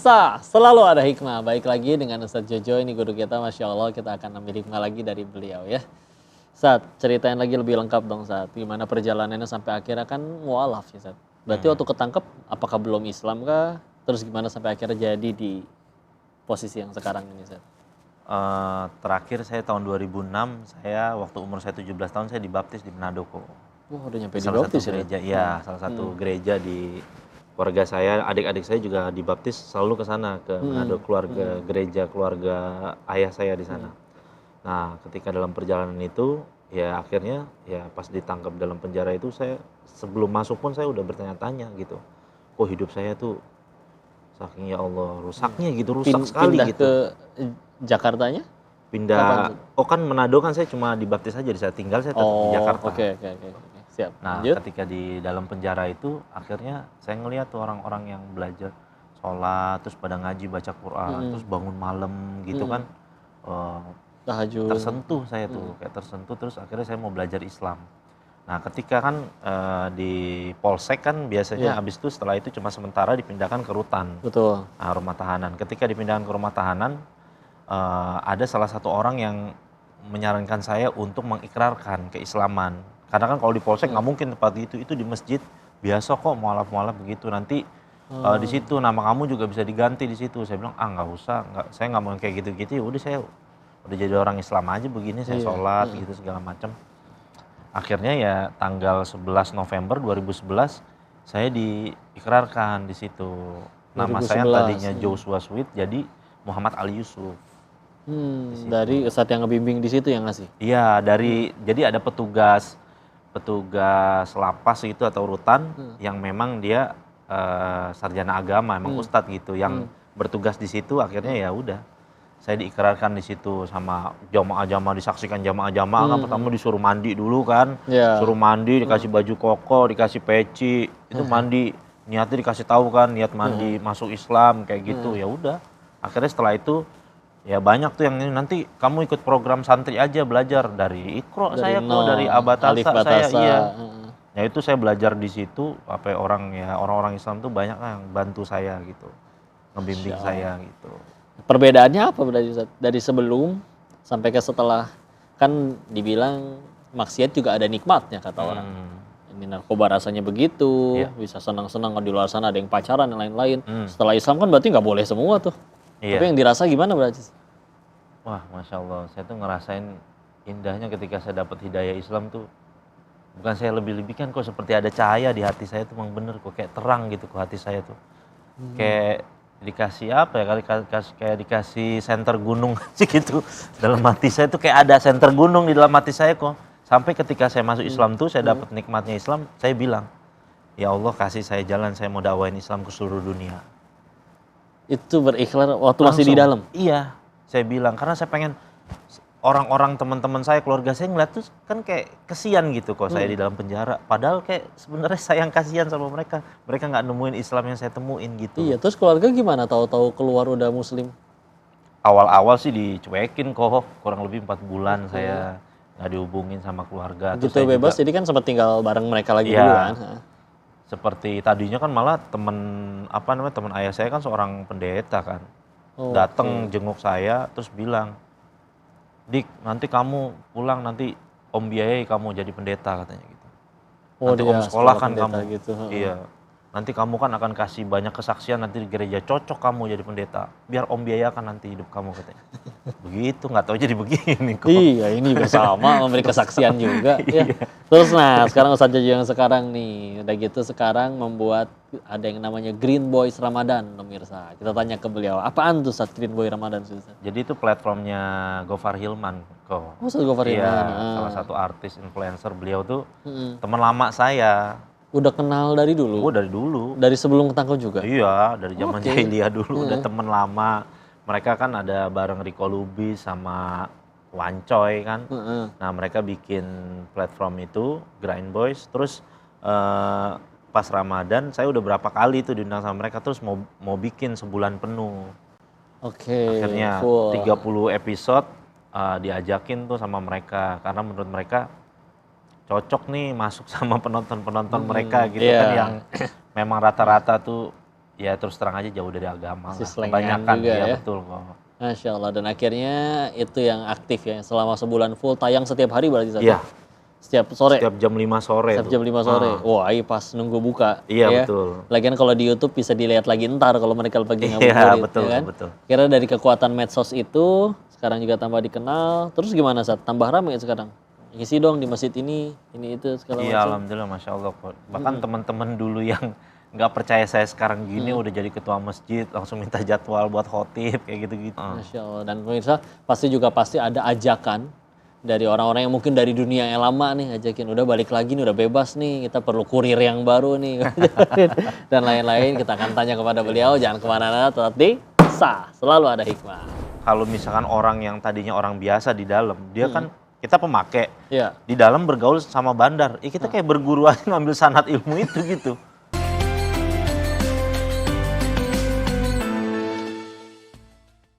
Pemirsa, selalu ada hikmah. Baik lagi dengan Ustadz Jojo, ini guru kita, Masya Allah, kita akan ambil hikmah lagi dari beliau ya. Ustadz, ceritain lagi lebih lengkap dong Ustadz, gimana perjalanannya sampai akhirnya kan mualaf ya Ustadz. Berarti waktu ketangkep, apakah belum Islam kah? Terus gimana sampai akhirnya jadi di posisi yang sekarang ini Ustadz? Terakhir saya tahun 2006, saya waktu umur saya 17 tahun saya dibaptis di Manado kok. Wah udah nyampe di Salah satu baptis ya? gereja, ya salah satu gereja di keluarga saya, adik-adik saya juga dibaptis selalu ke sana, ke Manado, keluarga gereja keluarga ayah saya di sana. Nah, ketika dalam perjalanan itu, ya akhirnya ya pas ditangkap dalam penjara itu saya sebelum masuk pun saya udah bertanya-tanya gitu. Kok hidup saya tuh saking ya Allah rusaknya gitu, rusak sekali Pindah gitu. ke Jakartanya? Pindah, oh kan Manado kan saya cuma dibaptis aja, di saya tinggal saya tetap di Jakarta. Oke. Siap. Nah, Lanjut. ketika di dalam penjara itu, akhirnya saya ngeliat tuh orang-orang yang belajar sholat, terus pada ngaji, baca Quran, terus bangun malam gitu kan, Tahajud. tersentuh saya tuh, kayak tersentuh, terus akhirnya saya mau belajar Islam. Nah, ketika kan di Polsek kan biasanya habis itu setelah itu cuma sementara dipindahkan ke rutan, Betul. nah, rumah tahanan. Ketika dipindahkan ke rumah tahanan, ada salah satu orang yang menyarankan saya untuk mengikrarkan keislaman. Karena kan kalau di Polsek nggak mungkin tempat itu di masjid biasa kok mualaf-mualaf begitu. Nanti di situ nama kamu juga bisa diganti di situ. Saya bilang nggak usah, saya nggak mau yang kayak gitu-gitu. Ya udah saya udah jadi orang Islam aja begini, saya sholat gitu segala macam. Akhirnya ya tanggal 11 November 2011 saya diikrarkan di situ. Nama saya tadinya Joshua Sweet jadi Muhammad Ali Yusuf. Dari Ustadz yang ngebimbing di situ yang ngasih? Iya, jadi ada petugas lapas itu atau rutan yang memang dia sarjana agama, emang ustadz gitu yang bertugas di situ. Akhirnya ya udah saya diikrarkan di situ sama jamaah-jamaah, disaksikan jamaah-jamaah kan pertama disuruh mandi dulu kan, suruh mandi, dikasih baju koko, dikasih peci, itu mandi, niatnya dikasih tahu kan niat mandi masuk Islam kayak gitu. Ya udah, akhirnya setelah itu ya banyak tuh yang nanti kamu ikut program santri aja belajar dari Iqra saya kok, dari Abatasa saya, iya. Ya itu saya belajar di situ, orang-orang Islam tuh banyak yang bantu saya gitu, ngebimbing saya gitu. Perbedaannya apa berarti Ustadz? Dari sebelum sampai ke setelah, kan dibilang maksiat juga ada nikmatnya kata orang. Ini narkoba rasanya begitu, bisa senang-senang, kalau di luar sana ada yang pacaran dan lain-lain. Setelah Islam kan berarti nggak boleh semua tuh. Tapi yang dirasa gimana berarti? Wah, Masya Allah, saya tuh ngerasain indahnya ketika saya dapat hidayah Islam tuh. Bukan saya lebih-lebihkan kok, seperti ada cahaya di hati saya tuh, memang bener kok, kayak terang gitu kok hati saya tuh. Kayak dikasih apa ya, kayak dikasih senter gunung sih gitu. Dalam hati saya tuh kayak ada senter gunung di dalam hati saya kok. Sampai ketika saya masuk Islam tuh, saya dapat nikmatnya Islam, saya bilang, ya Allah kasih saya jalan, saya mau dakwain Islam ke seluruh dunia. Itu berikhlas waktu langsung masih di dalam? Iya, saya bilang karena saya pengen orang-orang teman-teman saya, keluarga saya ngeliat tuh kan kayak kesian gitu kok saya di dalam penjara. Padahal kayak sebenarnya sayang kasihan sama mereka. Mereka nggak nemuin Islam yang saya temuin gitu. Iya, terus keluarga gimana tahu-tahu keluar udah Muslim? Awal-awal sih dicuekin kok, kurang lebih 4 bulan saya nggak dihubungin sama keluarga. Gitu bebas, jadi kan sempat tinggal bareng mereka lagi dulu kan? Seperti tadinya kan malah teman ayah saya kan seorang pendeta kan, datang jenguk saya terus bilang, Dik nanti kamu pulang nanti om biayai kamu jadi pendeta katanya gitu. Nanti om sekolah kan kamu gitu. Iya, nanti kamu kan akan kasih banyak kesaksian nanti di gereja, cocok kamu jadi pendeta, biar om biayakan nanti hidup kamu katanya. Begitu, nggak tahu jadi begini kok. Iya, ini juga sama memberi kesaksian juga ya. Terus sekarang Ustadz Jojo yang sekarang nih, udah gitu sekarang membuat ada yang namanya Green Boys Ramadan pemirsa. Kita tanya ke beliau, apaan tuh Ustadz Green Boy Ramadan Ustadz? Jadi itu platformnya Gofar Hilman kok. Oh, Ustadz Gofar Hilman. Iya, salah satu artis influencer, beliau tuh teman lama saya. Udah kenal dari dulu? Oh, dari dulu. Dari sebelum ketangkep juga? Iya, dari zaman jahiliyah dulu udah temen lama. Mereka kan ada bareng Rico Lubis sama Wancoy kan. Nah mereka bikin platform itu, Grind Boys. Terus pas Ramadan saya udah berapa kali tuh diundang sama mereka. Terus mau bikin sebulan penuh. Akhirnya 30 episode diajakin tuh sama mereka. Karena menurut mereka cocok nih masuk sama penonton-penonton mereka gitu kan. Yang memang rata-rata tuh ya terus terang aja jauh dari agama Masih lah. selengean Kebanyakan juga ya. betul kok. Masya Allah, dan akhirnya itu yang aktif ya, selama sebulan full tayang setiap hari berarti Ustaz? Iya, Setiap sore? setiap jam 5 sore Setiap tuh. jam 5 sore? Wah, ini pas nunggu buka. Iya, ya. betul. Lagian kalau di YouTube bisa dilihat lagi ntar kalau mereka lagi Iya, ngabuburit. betul, ya kan? betul. Kira dari kekuatan medsos itu, sekarang juga tambah dikenal. Terus gimana Sat? Tambah ramai sekarang? Ngisi dong di masjid ini itu segala Iya, macam. alhamdulillah, masya Allah kok. Bahkan teman-teman dulu yang nggak percaya saya sekarang gini udah jadi ketua masjid, langsung minta jadwal buat khotib kayak gitu-gitu. Masya Allah. Dan pemirsa pasti ada ajakan dari orang-orang yang mungkin dari dunia yang lama nih, ajakin udah balik lagi nih, udah bebas nih, kita perlu kurir yang baru nih dan lain-lain. Kita akan tanya kepada beliau, jangan kemana-mana, tetap di Sah, selalu ada hikmah. Kalau misalkan orang yang tadinya orang biasa di dalam, dia kan kita pemakai, Iya. di dalam bergaul sama bandar, kita kayak berguru aja ngambil sanad ilmu itu gitu.